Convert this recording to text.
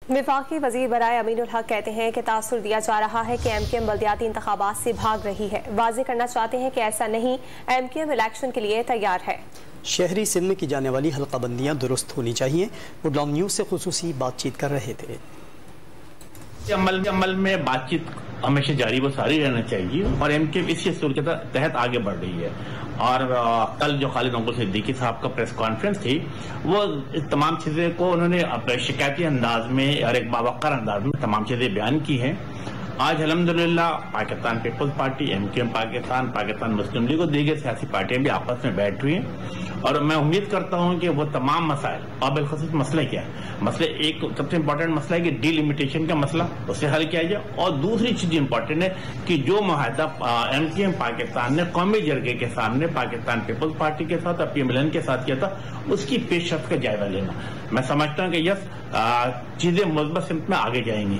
وفاقی وزیر برائے امین الحق کہتے ہیں کہ تاثر دیا جا رہا ہے کہ ایم کیو ایم بلدیاتی انتخابات سے بھاگ رہی ہے. واضح کرنا چاہتے ہیں کہ ایسا نہیں، ایم کیو ایم الیکشن کے لیے تیار ہے. شہری سندھ میں کی جانے والی حلقہ بندیاں درست ہونی چاہیے. وڈلانگ نیوز سے خصوصی بات چیت کر رہے تھے. عمل میں بات چیت ہمیشہ جاری و ساری رہنا چاہیے اور ایم کیو ایم اسی اصول کے تحت آگے بڑھ رہی ہے. اور کل جو خالد انکل صدیقی صاحب کا پریس کانفرنس تھی وہ تمام چیزیں کو انہوں نے شکایتی انداز میں اور ایک باوقار انداز میں تمام چیزیں بیان کی ہیں. آج الحمدللہ Pakistan Peoples Party, M Q M Pakistan Muslim League اور دیگر سیاسی پارٹیاں بھی آپس میں بیٹھ ہوئی ہیں اور میں امید کرتا ہوں کہ وہ تمام مسائل اور بالخصوص مسئلہ کیا ہے، مسئلہ ایک سب سے امپورٹنٹ مسئلہ ہے کہ ڈی لمیٹیشن کا مسئلہ اسے حل کیا جائے، اور دوسری چیز امپورٹنٹ ہے کہ جو معاہدہ ایم کیو ایم پاکستان نے قومی جرگے کے سامنے پاکستان پیپلز پارٹی کے ساتھ اور پی ایم ایل این کے ساتھ کیا تھا اس کی پیش رفت کا جائزہ لینا. میں سمجھتا ہوں کہ یس چیزیں مثبت سمت میں آگے جائیں گی.